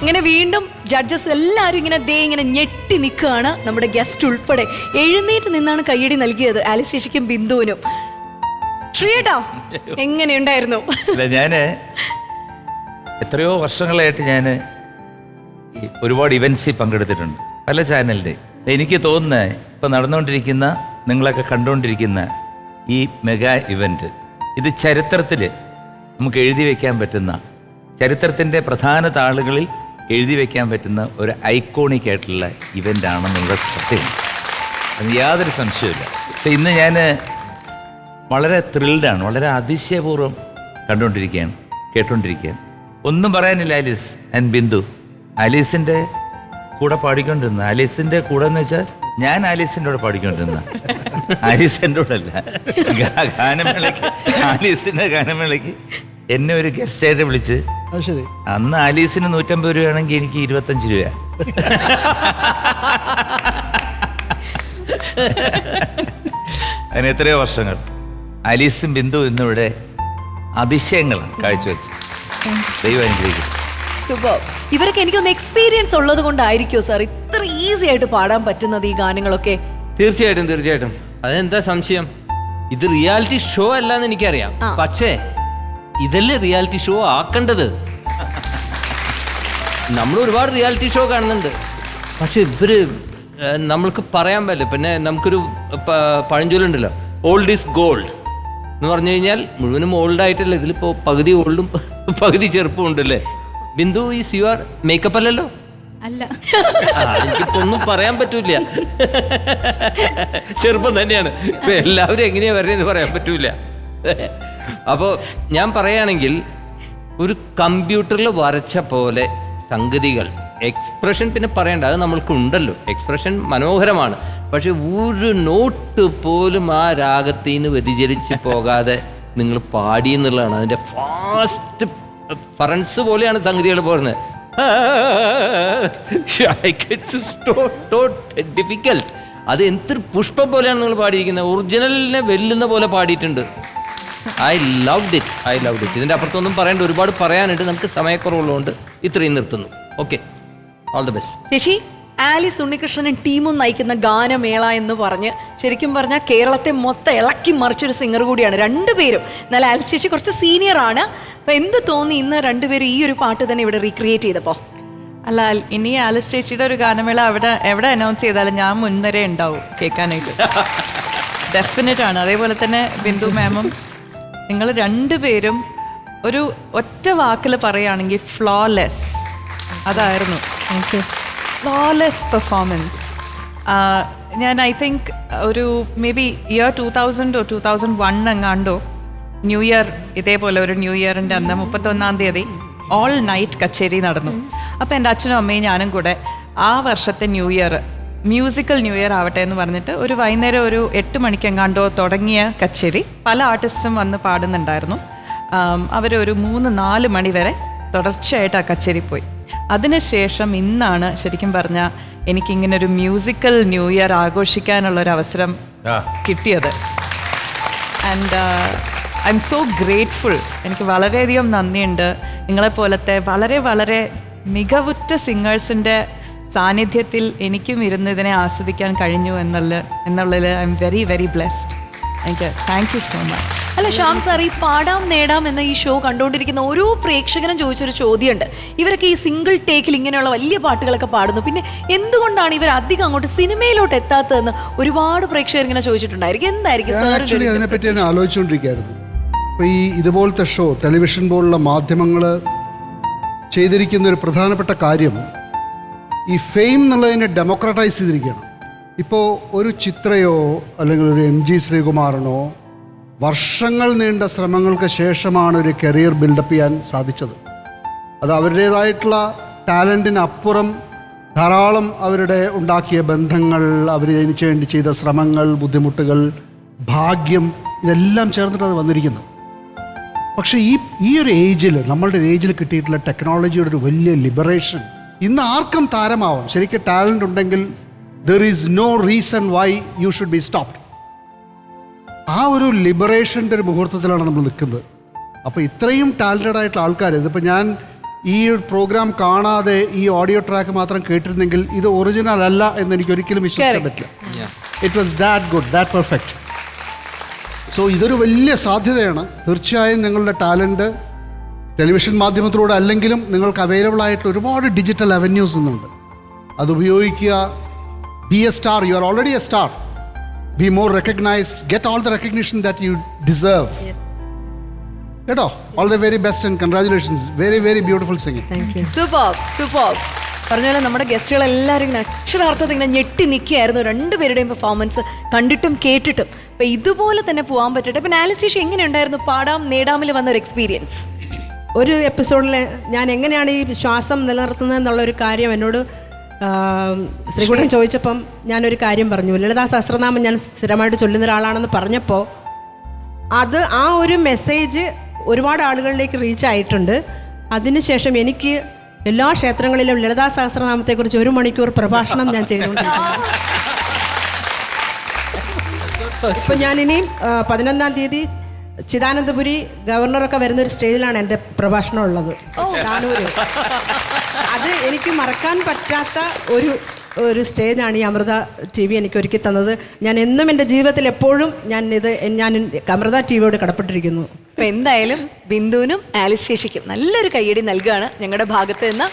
ഇങ്ങനെ വീണ്ടും ജഡ്ജസ് എല്ലാവരും ഇങ്ങനെ ഞെട്ടി നിൽക്കുകയാണ്. നമ്മുടെ ഗസ്റ്റ് ഉൾപ്പെടെ എഴുന്നേറ്റ് നിന്നാണ് കയ്യടി നൽകിയത് ആലിസ് ചേച്ചിക്കും ബിന്ദുവിനും. ശ്രീയേട്ടാ എങ്ങനെയുണ്ടായിരുന്നു? ഞാന് എത്രയോ വർഷങ്ങളായിട്ട് ഞാൻ ഒരുപാട് ഇവൻസിൽ പങ്കെടുത്തിട്ടുണ്ട്, പല ചാനലിൻ്റെ. എനിക്ക് തോന്നുന്നത് ഇപ്പം നടന്നുകൊണ്ടിരിക്കുന്ന, നിങ്ങളൊക്കെ കണ്ടുകൊണ്ടിരിക്കുന്ന ഈ മെഗാ ഇവൻറ്റ്, ഇത് ചരിത്രത്തിൽ നമുക്ക് എഴുതി വയ്ക്കാൻ പറ്റുന്ന, ചരിത്രത്തിൻ്റെ പ്രധാന താളുകളിൽ എഴുതി വയ്ക്കാൻ പറ്റുന്ന ഒരു ഐക്കോണിക് ആയിട്ടുള്ള ഇവൻ്റാണെന്നുള്ള സത്യം, അത് യാതൊരു സംശയമില്ല. പക്ഷേ ഇന്ന് ഞാൻ വളരെ ത്രിൽഡാണ്, വളരെ അതിശയപൂർവ്വം കണ്ടുകൊണ്ടിരിക്കുകയാണ്, കേട്ടുകൊണ്ടിരിക്കുകയാണ്. ഒന്നും പറയാനില്ല. ആലീസ് ആൻഡ് ബിന്ദു ആലീസിൻ്റെ കൂടെ പാടിക്കൊണ്ടിരുന്ന, ആലീസിൻ്റെ കൂടെ എന്ന് വെച്ചാൽ ഞാൻ ആലീസിൻ്റെ കൂടെ പാടിക്കൊണ്ടിരുന്ന, ആലീസ് എൻ്റെ കൂടെ അല്ല. ഗാനമേളയ്ക്ക്, ആലീസിൻ്റെ ഗാനമേളയ്ക്ക് എന്നെ ഒരു ഗസ്റ്റായിട്ട് വിളിച്ച്, അന്ന് ആലീസിന് 150 രൂപയാണെങ്കിൽ എനിക്ക് 25 രൂപ. അതിന് എത്രയോ വർഷങ്ങൾ ആലീസും ബിന്ദു ഇന്നിവിടെ അതിശയങ്ങളാണ് കാഴ്ചവെച്ചു. ദൈവം അനുഗ്രഹിക്കും. സൂപ്പർ. ഇവരൊക്കെ എനിക്കൊന്ന് എക്സ്പീരിയൻസ് ഉള്ളത് കൊണ്ടായിരിക്കുമോ സാർ ഇത്ര ഈസി ആയിട്ട് പാടാൻ പറ്റുന്നത് ഈ ഗാനങ്ങളൊക്കെ? തീർച്ചയായിട്ടും. അതെന്താ സംശയം? ഇത് റിയാലിറ്റി ഷോ അല്ലാന്ന് എനിക്കറിയാം, പക്ഷേ ഇതല്ലേ റിയാലിറ്റി ഷോ ആക്കേണ്ടത്. നമ്മൾ ഒരുപാട് റിയാലിറ്റി ഷോ കാണുന്നുണ്ട്, പക്ഷെ ഇവര് നമ്മൾക്ക് പറയാൻ പറ്റില്ല. പിന്നെ നമുക്കൊരു പഴഞ്ചൊല്ലുണ്ടല്ലോ, ഓൾഡ് ഈസ് ഗോൾഡ് എന്ന് പറഞ്ഞു കഴിഞ്ഞാൽ മുഴുവനും ഓൾഡ് ആയിട്ടല്ല. ഇതിലിപ്പോൾ പകുതി ഓൾഡും പകുതി ചെറുപ്പവും ഉണ്ടല്ലേ. ബിന്ദു ഈസ് യുവർ മേക്കപ്പ് അല്ലല്ലോ? അല്ല. എനിക്കിപ്പോ ഒന്നും പറയാൻ പറ്റൂല, ചെറുപ്പം തന്നെയാണ്. ഇപ്പൊ എല്ലാവരും എങ്ങനെയാ വരുന്നതെന്ന് പറയാൻ പറ്റൂല. അപ്പോൾ ഞാൻ പറയുകയാണെങ്കിൽ ഒരു കമ്പ്യൂട്ടറിൽ വരച്ച പോലെ സംഗതികൾ, എക്സ്പ്രഷൻ പിന്നെ പറയണ്ട, അത് നമ്മൾക്ക് ഉണ്ടല്ലോ. എക്സ്പ്രഷൻ മനോഹരമാണ്, പക്ഷെ ഒരു നോട്ട് പോലും ആ രാഗത്തിൽ നിന്ന് വ്യതിചലിച്ച് പോകാതെ നിങ്ങൾ പാടി എന്നുള്ളതാണ് അതിൻ്റെ ഫാസ്റ്റ് ഫറൻസ് പോലെയാണ് സംഗതികൾ പോകുന്നത്. ഡിഫിക്കൽട്ട്. അത് എന്തൊരു പുഷ്പം പോലെയാണ് നിങ്ങൾ പാടിയിരിക്കുന്നത്. ഒറിജിനലിനെ വെല്ലുന്ന പോലെ പാടിയിട്ടുണ്ട്. I loved it. ഇതിൻ്റെ അപ്പുറത്തൊന്നും പറയേണ്ട, ഒരുപാട് പറയാനുണ്ട്. നമുക്ക് സമയക്കുറവുള്ളതുകൊണ്ട് ഇത്രയും നിർത്തുന്നു. Okay, all the best. ചേച്ചി, ആലിസ് ഉണ്ണികൃഷ്ണനും ടീമും നയിക്കുന്ന ഗാനമേള എന്ന് പറഞ്ഞ് ശരിക്കും പറഞ്ഞാൽ കേരളത്തെ മൊത്തം ഇളക്കി മറിച്ചൊരു സിംഗർ കൂടിയാണ് രണ്ടുപേരും. എന്നാൽ ആലിസ് ചേച്ചി കുറച്ച് സീനിയർ ആണ്. അപ്പം എന്ത് തോന്നി ഇന്ന് രണ്ടുപേരും ഈ ഒരു പാട്ട് തന്നെ ഇവിടെ റീക്രിയേറ്റ് ചെയ്തപ്പോൾ? അല്ല, ഇനി ആലിസ് ചേച്ചിയുടെ ഒരു ഗാനമേള എവിടെ അനൗൺസ് ചെയ്താലും ഞാൻ മുൻനിര ഉണ്ടാവും കേൾക്കാനായിട്ട്. ഡെഫിനറ്റ് ആണ്. അതേപോലെ തന്നെ ബിന്ദു മാമും നിങ്ങൾ രണ്ടുപേരും ഒരു ഒറ്റ വാക്കിൽ പറയുകയാണെങ്കിൽ ഫ്ലോലെസ്. അതായിരുന്നു എനിക്ക് ഫ്ലോലെസ് പെർഫോമൻസ്. ഞാൻ ഐ തിങ്ക് ഒരു മേ ബി ഇയർ 2000 or 2001 എങ്ങാണ്ടോ ന്യൂ ഇയർ, ഇതേപോലെ ഒരു ന്യൂ ഇയറിൻ്റെ അന്ന് 31-ാം തീയതി ഓൾ നൈറ്റ് കച്ചേരി നടന്നു. അപ്പോൾ എൻ്റെ അച്ഛനും അമ്മയും ഞാനും കൂടെ ആ വർഷത്തെ new year musical new year ആവട്ടെ എന്ന് പറഞ്ഞിട്ട് ഒരു വൈകുന്നേരം ഒരു 8 മണിക്കെങ്ങാണ്ടോ തുടങ്ങിയ കച്ചേരി പല ആർട്ടിസ്റ്റും വന്ന് പാടുന്നുണ്ടായിരുന്നു. അവരൊരു 3-4 മണി വരെ തുടർച്ചയായിട്ട് ആ കച്ചേരി പോയി. അതിനുശേഷം ഇന്നാണ് ശരിക്കും പറഞ്ഞാൽ എനിക്കിങ്ങനെ ഒരു മ്യൂസിക്കൽ ന്യൂ ഇയർ ആഘോഷിക്കാനുള്ളൊരു അവസരം കിട്ടിയത്. And I M so grateful. എനിക്ക് വളരെയധികം നന്ദിയുണ്ട്. നിങ്ങളെപ്പോലത്തെ വളരെ വളരെ മികവുറ്റ സിംഗേഴ്സിൻ്റെ സാന്നിധ്യത്തിൽ എനിക്കും ഇരുന്നതിനെ ആസ്വദിക്കാൻ കഴിഞ്ഞു എന്നുള്ളതിൽ I am very very blessed. Thank you so much. അല്ല ശ്യാം സാർ, ഈ പാടാം നേടാം എന്ന ഈ ഷോ കണ്ടുകൊണ്ടിരിക്കുന്ന ഓരോ പ്രേക്ഷകനും ചോദിച്ചൊരു ചോദ്യമുണ്ട്. ഇവരൊക്കെ ഈ സിംഗിൾ ടേക്കിൽ ഇങ്ങനെയുള്ള വലിയ പാട്ടുകളൊക്കെ പാടുന്നു, പിന്നെ എന്തുകൊണ്ടാണ് ഇവർ അധികം അങ്ങോട്ട് സിനിമയിലോട്ട് എത്താത്തതെന്ന് ഒരുപാട് പ്രേക്ഷകർ ഇങ്ങനെ ചോദിച്ചിട്ടുണ്ടായിരിക്കും. എന്തായിരിക്കും സാർ? അതിനെപ്പറ്റി ഞാൻ ആലോചിച്ചുകൊണ്ടിരിക്കുകയായിരുന്നു. അപ്പോൾ ഈ ഇതുപോലത്തെ ഷോ, ടെലിവിഷൻ പോലുള്ള മാധ്യമങ്ങൾ ചെയ്തിരിക്കുന്ന ഒരു പ്രധാനപ്പെട്ട കാര്യം ഈ ഫെയിം എന്നുള്ളതിനെ ഡെമോക്രറ്റൈസ് ചെയ്തിരിക്കുകയാണ്. ഇപ്പോൾ ഒരു ചിത്രയോ അല്ലെങ്കിൽ ഒരു MG ശ്രീകുമാറിനോ വർഷങ്ങൾ നീണ്ട ശ്രമങ്ങൾക്ക് ശേഷമാണ് ഒരു കരിയർ ബിൽഡപ്പ് ചെയ്യാൻ സാധിച്ചത്. അത് അവരുടേതായിട്ടുള്ള ടാലൻറ്റിനപ്പുറം ധാരാളം അവരുടെ ഉണ്ടാക്കിയ ബന്ധങ്ങൾ, അവർ ജനിച്ചു വേണ്ടി ചെയ്ത ശ്രമങ്ങൾ, ബുദ്ധിമുട്ടുകൾ, ഭാഗ്യം, ഇതെല്ലാം ചേർന്നിട്ട് അത് വന്നിരിക്കുന്നു. പക്ഷേ ഈ ഒരു ഏജിൽ, നമ്മളുടെ ഏജിൽ കിട്ടിയിട്ടുള്ള ടെക്നോളജിയുടെ ഒരു വലിയ ലിബറേഷൻ ഇന്ന് ആർക്കും താരമാവാം. ശരിക്കും ടാലൻ്റ് ഉണ്ടെങ്കിൽ there is no reason why you should be stopped. ആ ഒരു ലിബറേഷൻ്റെ ഒരു മുഹൂർത്തത്തിലാണ് നമ്മൾ നിൽക്കുന്നത്. അപ്പോൾ ഇത്രയും ടാലൻറ്റഡ് ആയിട്ടുള്ള ആൾക്കാർ, ഇതിപ്പോൾ ഞാൻ ഈ പ്രോഗ്രാം കാണാതെ ഈ ഓഡിയോ ട്രാക്ക് മാത്രം കേട്ടിരുന്നെങ്കിൽ ഇത് ഒറിജിനൽ അല്ല എന്ന് എനിക്ക് ഒരിക്കലും വിശ്വസിക്കാൻ പറ്റില്ല. It was that good, that perfect. So ഇതൊരു വലിയ സാധ്യതയാണ്. തീർച്ചയായും നിങ്ങളുടെ ടാലൻറ്റ് ടെലിവിഷൻ മാധ്യമത്തിലൂടെ അല്ലെങ്കിലും നിങ്ങൾക്ക് അവൈലബിൾ ആയിട്ട് ഒരുപാട് ഡിജിറ്റൽ അവന്യൂസ് ഇന്നുണ്ട്. അത് ഉപയോഗിക്കുക. Be a star. You are already a star. Be more recognise. Get all the recognition that you deserve. കേട്ടോ? All the very best and congratulations. Very very beautiful singing. Super super. പറഞ്ഞ പോലെ നമ്മുടെ ഗസ്റ്റുകളെല്ലാവരും ഇങ്ങനെ അക്ഷരാർത്ഥത്തിൽ ഇങ്ങനെ ഞെട്ടി നിൽക്കുകയായിരുന്നു രണ്ടുപേരുടെയും പെർഫോമൻസ് കണ്ടിട്ടും കേട്ടിട്ടും. അപ്പം ഇതുപോലെ തന്നെ പോകാൻ പറ്റട്ടെ. അപ്പം ആലിസ് ചേച്ചി എങ്ങനെയുണ്ടായിരുന്നു പാടാം നേടാമിൽ വന്നൊരു എക്സ്പീരിയൻസ്? ഒരു എപ്പിസോഡിൽ ഞാൻ എങ്ങനെയാണ് ഈ ശ്വാസം നിലനിർത്തുന്നത് എന്നുള്ളൊരു കാര്യം എന്നോട് ശ്രീകുട്ടൻ ചോദിച്ചപ്പം ഞാനൊരു കാര്യം പറഞ്ഞു. ലളിതാ സഹസ്രനാമം ഞാൻ സ്ഥിരമായിട്ട് ചൊല്ലുന്ന ഒരാളാണെന്ന് പറഞ്ഞപ്പോൾ അത് ആ ഒരു മെസ്സേജ് ഒരുപാട് ആളുകളിലേക്ക് റീച്ച് ആയിട്ടുണ്ട്. അതിനുശേഷം എനിക്ക് എല്ലാ ക്ഷേത്രങ്ങളിലും ലളിതാ സഹസ്രനാമത്തെക്കുറിച്ച് 1 മണിക്കൂർ പ്രഭാഷണം ഞാൻ ചെയ്തുകൊണ്ടിരിക്കുന്നു. ഇപ്പം ഞാനിനി 11-ാം തീയതി ചിദാനന്ദപുരി ഗവർണറൊക്കെ വരുന്നൊരു സ്റ്റേജിലാണ് എൻ്റെ പ്രഭാഷണം ഉള്ളത്, താനൂര്. അത് എനിക്ക് മറക്കാൻ പറ്റാത്ത ഒരു സ്റ്റേജാണ് ഈ അമൃത TV എനിക്ക് ഒരുക്കി തന്നത്. ഞാൻ എന്നും എൻ്റെ ജീവിതത്തിൽ എപ്പോഴും ഞാൻ അമൃത TVയോട് കടപ്പെട്ടിരിക്കുന്നു. അപ്പം എന്തായാലും ബിന്ദുവിനും ആലിസ് ചേച്ചിക്കും നല്ലൊരു കയ്യടി നൽകുകയാണ് ഞങ്ങളുടെ ഭാഗത്ത് നിന്ന്.